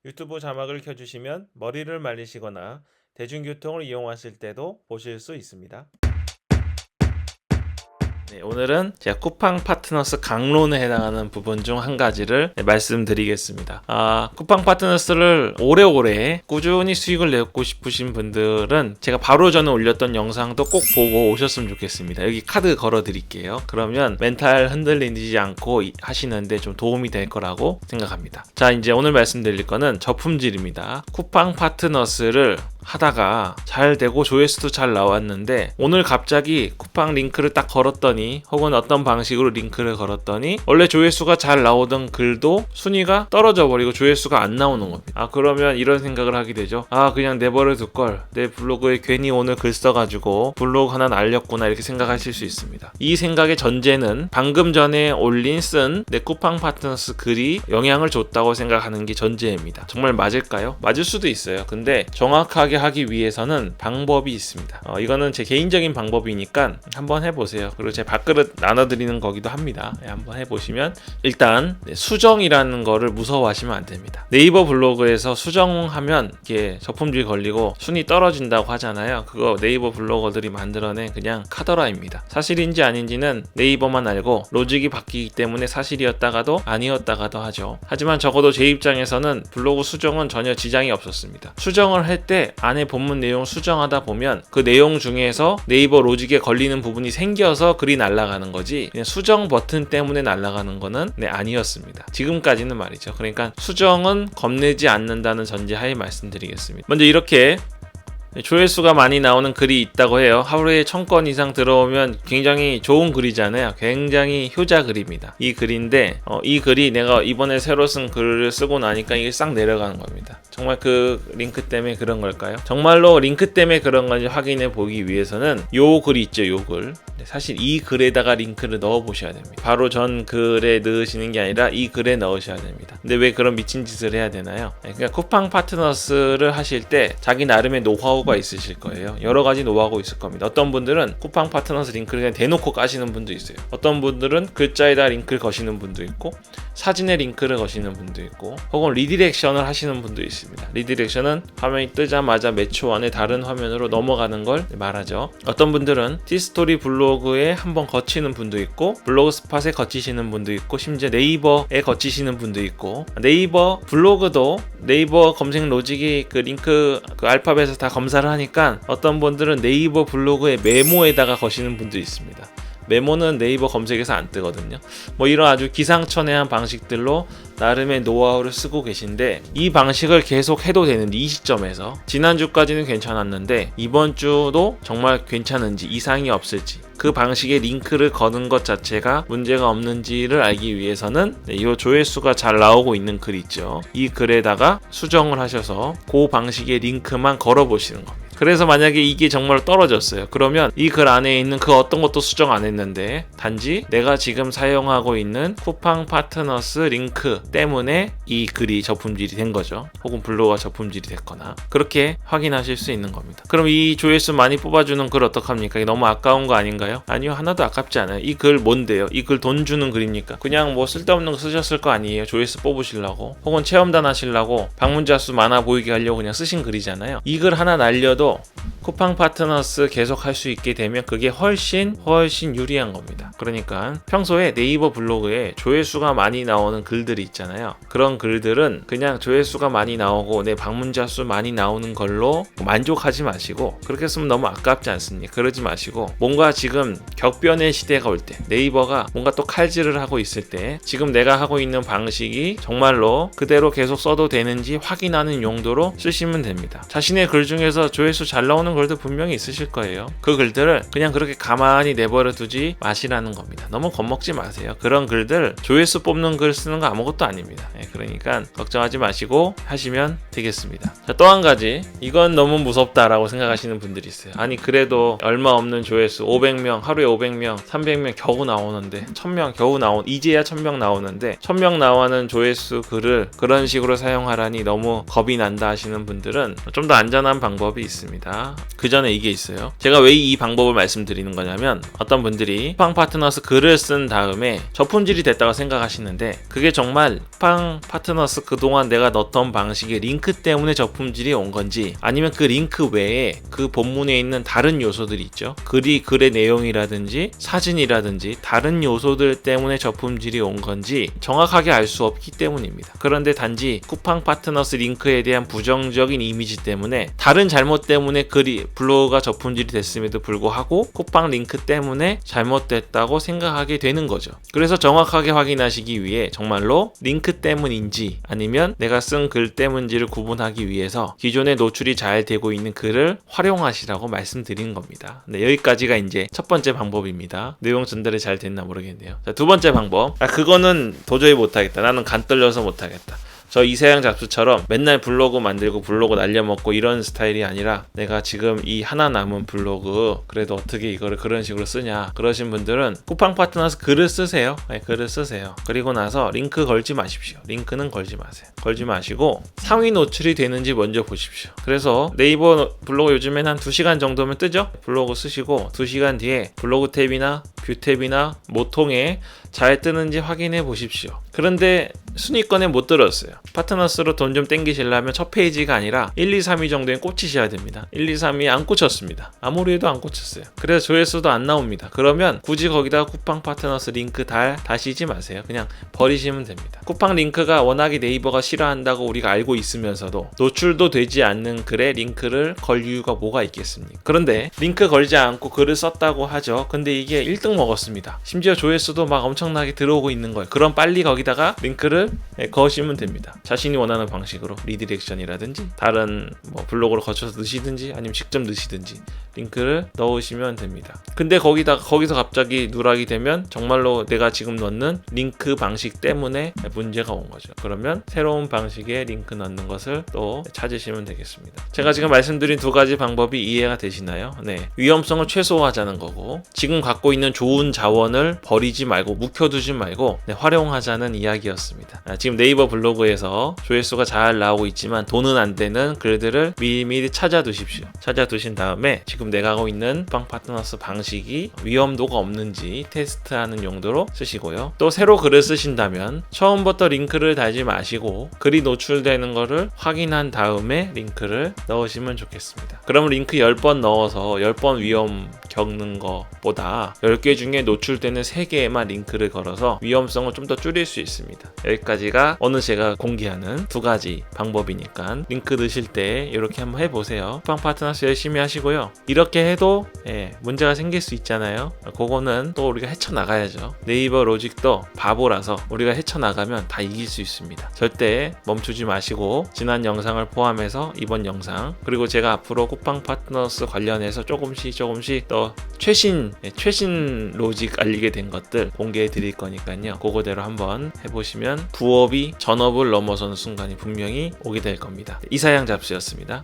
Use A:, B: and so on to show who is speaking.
A: 유튜브 자막을 켜주시면 머리를 말리시거나 대중교통을 이용하실 때도 보실 수 있습니다. 네, 오늘은 제가 쿠팡 파트너스 강론에 해당하는 부분 중 한 가지를 말씀드리겠습니다. 쿠팡 파트너스를 오래오래 꾸준히 수익을 내고 싶으신 분들은 제가 바로 전에 올렸던 영상도 꼭 보고 오셨으면 좋겠습니다. 여기 카드 걸어 드릴게요. 그러면 멘탈 흔들리지 않고 하시는데 좀 도움이 될 거라고 생각합니다. 자, 이제 오늘 말씀드릴 거는 저품질입니다. 쿠팡 파트너스를 하다가 잘 되고 조회수도 잘 나왔는데 오늘 갑자기 쿠팡 링크를 딱 걸었더니 혹은 어떤 방식으로 링크를 걸었더니 원래 조회수가 잘 나오던 글도 순위가 떨어져 버리고 조회수가 안 나오는 겁니다. 그러면 이런 생각을 하게 되죠. 그냥 내버려 둘걸, 내 블로그에 괜히 오늘 글 써가지고 블로그 하나 날렸구나, 이렇게 생각하실 수 있습니다. 이 생각의 전제는 방금 전에 쓴 내 쿠팡 파트너스 글이 영향을 줬다고 생각하는 게 전제입니다. 정말 맞을까요? 맞을 수도 있어요. 근데 정확하게 하기 위해서는 방법이 있습니다. 이거는 제 개인적인 방법이니까 한번 해보세요. 그리고 제 밥그릇 나눠드리는 거기도 합니다. 한번 해보시면 일단 수정이라는 거를 무서워하시면 안 됩니다. 네이버 블로그에서 수정하면 이게 저품질 걸리고 순위 떨어진다고 하잖아요. 그거 네이버 블로거들이 만들어낸 그냥 카더라입니다. 사실인지 아닌지는 네이버만 알고 로직이 바뀌기 때문에 사실이었다가도 아니었다가도 하죠. 하지만 적어도 제 입장에서는 블로그 수정은 전혀 지장이 없었습니다. 수정을 할 때 안에 본문 내용 수정하다 보면 그 내용 중에서 네이버 로직에 걸리는 부분이 생겨서 글이 날아가는 거지, 그냥 수정 버튼 때문에 날아가는 거는 아니었습니다. 지금까지는 말이죠. 그러니까 수정은 겁내지 않는다는 전제하에 말씀드리겠습니다. 먼저 이렇게 조회수가 많이 나오는 글이 있다고 해요. 하루에 1000건 이상 들어오면 굉장히 좋은 글이잖아요. 굉장히 효자 글입니다. 이 글인데 이 글이 내가 이번에 새로 쓴 글을 쓰고 나니까 이게 싹 내려가는 겁니다. 정말 그 링크 때문에 그런 걸까요? 정말로 링크 때문에 그런 건지 확인해 보기 위해서는 요 글이 있죠. 요 글. 사실 이 글에다가 링크를 넣어 보셔야 됩니다. 바로 전 글에 넣으시는 게 아니라 이 글에 넣으셔야 됩니다. 근데 왜 그런 미친 짓을 해야 되나요? 그러니까 쿠팡 파트너스를 하실 때 자기 나름의 노하우가 있으실 거예요. 여러 가지 노하우가 있을 겁니다. 어떤 분들은 쿠팡 파트너스 링크를 그냥 대놓고 까시는 분도 있어요. 어떤 분들은 글자에다 링크를 거시는 분도 있고, 사진에 링크를 거시는 분도 있고, 혹은 리디렉션을 하시는 분도 있습니다. 리디렉션은 화면이 뜨자마자 몇 초 안에 다른 화면으로 넘어가는 걸 말하죠. 어떤 분들은 티스토리 블로그에 한번 거치는 분도 있고, 블로그 스팟에 거치시는 분도 있고, 심지어 네이버에 거치시는 분도 있고, 네이버 블로그도 네이버 검색 로직이 그 링크 그 알파벳에서 다 검사를 하니까 어떤 분들은 네이버 블로그의 메모에다가 거시는 분도 있습니다. 메모는 네이버 검색에서 안 뜨거든요. 이런 아주 기상천외한 방식들로 나름의 노하우를 쓰고 계신데, 이 방식을 계속 해도 되는지, 이 시점에서 지난주까지는 괜찮았는데 이번 주도 정말 괜찮은지, 이상이 없을지, 그 방식의 링크를 거는 것 자체가 문제가 없는지를 알기 위해서는 이 조회수가 잘 나오고 있는 글 있죠. 이 글에다가 수정을 하셔서 그 방식의 링크만 걸어 보시는 겁니다. 그래서 만약에 이게 정말 떨어졌어요. 그러면 이 글 안에 있는 그 어떤 것도 수정 안 했는데 단지 내가 지금 사용하고 있는 쿠팡 파트너스 링크 때문에 이 글이 저품질이 된 거죠. 혹은 블로그가 저품질이 됐거나, 그렇게 확인하실 수 있는 겁니다. 그럼 이 조회수 많이 뽑아주는 글 어떡합니까? 이게 너무 아까운 거 아닌가요? 아니요, 하나도 아깝지 않아요. 이 글 뭔데요? 이 글 돈 주는 글입니까? 그냥 쓸데없는 거 쓰셨을 거 아니에요. 조회수 뽑으시려고, 혹은 체험단 하시려고 방문자 수 많아 보이게 하려고 그냥 쓰신 글이잖아요. 이 글 하나 날려도 쿠팡 파트너스 계속 할 수 있게 되면 그게 훨씬 유리한 겁니다. 그러니까 평소에 네이버 블로그에 조회수가 많이 나오는 글들이 있잖아요. 그런 글들은 그냥 조회수가 많이 나오고 내 방문자 수 많이 나오는 걸로 만족하지 마시고, 그렇게 쓰면 너무 아깝지 않습니까? 그러지 마시고, 뭔가 지금 격변의 시대가 올 때, 네이버가 뭔가 또 칼질을 하고 있을 때, 지금 내가 하고 있는 방식이 정말로 그대로 계속 써도 되는지 확인하는 용도로 쓰시면 됩니다. 자신의 글 중에서 조회수 잘 나오는 글도 분명히 있으실 거예요. 그 글들을 그냥 그렇게 가만히 내버려 두지 마시라는 겁니다. 너무 겁먹지 마세요. 그런 글들, 조회수 뽑는 글 쓰는 거 아무것도 아닙니다. 그러니까 걱정하지 마시고 하시면 되겠습니다. 자, 또 한 가지, 이건 너무 무섭다라고 생각하시는 분들이 있어요. 아니 그래도 얼마 없는 조회수 500명, 하루에 500명, 300명 겨우 나오는데, 1000명 겨우 이제야 1000명 나오는데 1000명 나오는 조회수 글을 그런 식으로 사용하라니 너무 겁이 난다 하시는 분들은 좀 더 안전한 방법이 있습니다. 그 전에 이게 있어요. 제가 왜 이 방법을 말씀드리는 거냐면 어떤 분들이 쿠팡 파트너스 글을 쓴 다음에 저품질이 됐다고 생각하시는데 그게 정말 쿠팡 파트너스 그동안 내가 넣었던 방식의 링크 때문에 저품질이 온 건지 아니면 그 링크 외에 그 본문에 있는 다른 요소들이 있죠. 글의 내용이라든지 사진이라든지 다른 요소들 때문에 저품질이 온 건지 정확하게 알 수 없기 때문입니다. 그런데 단지 쿠팡 파트너스 링크에 대한 부정적인 이미지 때문에 다른 잘못 때문에 블로그가 저품질이 됐음에도 불구하고 쿠팡 링크 때문에 잘못됐다고 생각하게 되는 거죠. 그래서 정확하게 확인하시기 위해 정말로 링크 때문인지 아니면 내가 쓴 글 때문인지를 구분하기 위해서 기존에 노출이 잘 되고 있는 글을 활용하시라고 말씀드리는 겁니다. 네, 여기까지가 이제 첫 번째 방법입니다. 내용 전달이 잘 됐나 모르겠네요. 자, 두 번째 방법. 그거는 도저히 못하겠다. 나는 간 떨려서 못하겠다. 저 이세양 잡수처럼 맨날 블로그 만들고 블로그 날려먹고 이런 스타일이 아니라 내가 지금 이 하나 남은 블로그 그래도 어떻게 이거를 그런 식으로 쓰냐 그러신 분들은 쿠팡 파트너스 글을 쓰세요. 네, 글을 쓰세요. 그리고 나서 링크 걸지 마십시오. 링크는 걸지 마세요. 걸지 마시고 상위 노출이 되는지 먼저 보십시오. 그래서 네이버 블로그 요즘엔 한 2시간 정도면 뜨죠? 블로그 쓰시고 2시간 뒤에 블로그 탭이나 뷰 탭이나 모통에 잘 뜨는지 확인해 보십시오. 그런데 순위권에 못 들었어요. 파트너스로 돈 좀 땡기시려면 첫 페이지가 아니라 1, 2, 3위 정도에 꽂히셔야 됩니다. 1, 2, 3위 안 꽂혔습니다. 아무리 해도 안 꽂혔어요. 그래서 조회수도 안 나옵니다. 그러면 굳이 거기다가 쿠팡 파트너스 링크 다시지 마세요. 그냥 버리시면 됩니다. 쿠팡 링크가 워낙에 네이버가 싫어한다고 우리가 알고 있으면서도 노출도 되지 않는 글에 링크를 걸 이유가 뭐가 있겠습니까? 그런데 링크 걸지 않고 글을 썼다고 하죠. 근데 이게 1등 먹었습니다. 심지어 조회수도 막 엄청나게 들어오고 있는 거예요. 그럼 빨리 거기다가 링크를 거시면 됩니다. 자신이 원하는 방식으로 리디렉션이라든지 다른 블로그를 거쳐서 넣으시든지 아니면 직접 넣으시든지 링크를 넣으시면 됩니다. 근데 거기서 갑자기 누락이 되면 정말로 내가 지금 넣는 링크 방식 때문에 문제가 온 거죠. 그러면 새로운 방식의 링크 넣는 것을 또 찾으시면 되겠습니다. 제가 지금 말씀드린 두 가지 방법이 이해가 되시나요? 네, 위험성을 최소화하자는 거고 지금 갖고 있는 좋은 자원을 버리지 말고 묵혀두지 말고 활용하자는 이야기였습니다. 지금 네이버 블로그에서 조회수가 잘 나오고 있지만 돈은 안 되는 글들을 미리미리 찾아두십시오. 찾아두신 다음에 지금 내가 하고 있는 쿠팡 파트너스 방식이 위험도가 없는지 테스트하는 용도로 쓰시고요. 또 새로 글을 쓰신다면 처음부터 링크를 달지 마시고 글이 노출되는 거를 확인한 다음에 링크를 넣으시면 좋겠습니다. 그럼 링크 10번 넣어서 10번 위험 겪는 것보다 10개 중에 노출되는 3개에만 링크를 걸어서 위험성을 좀 더 줄일 수 있습니다. 여기까지가 오늘 제가 공개하는 두 가지 방법이니까 링크 넣으실 때 이렇게 한번 해보세요. 쿠팡 파트너스 열심히 하시고요. 이렇게 해도 문제가 생길 수 있잖아요. 그거는 또 우리가 헤쳐나가야죠. 네이버 로직도 바보라서 우리가 헤쳐나가면 다 이길 수 있습니다. 절대 멈추지 마시고 지난 영상을 포함해서 이번 영상 그리고 제가 앞으로 쿠팡 파트너스 관련해서 조금씩 더 최신 로직 알리게 된 것들 공개해 드릴 거니까요. 그거대로 한번 해보시면 부업이 전업을 넘어서는 순간이 분명히 오게 될 겁니다. 이사양 잡수였습니다.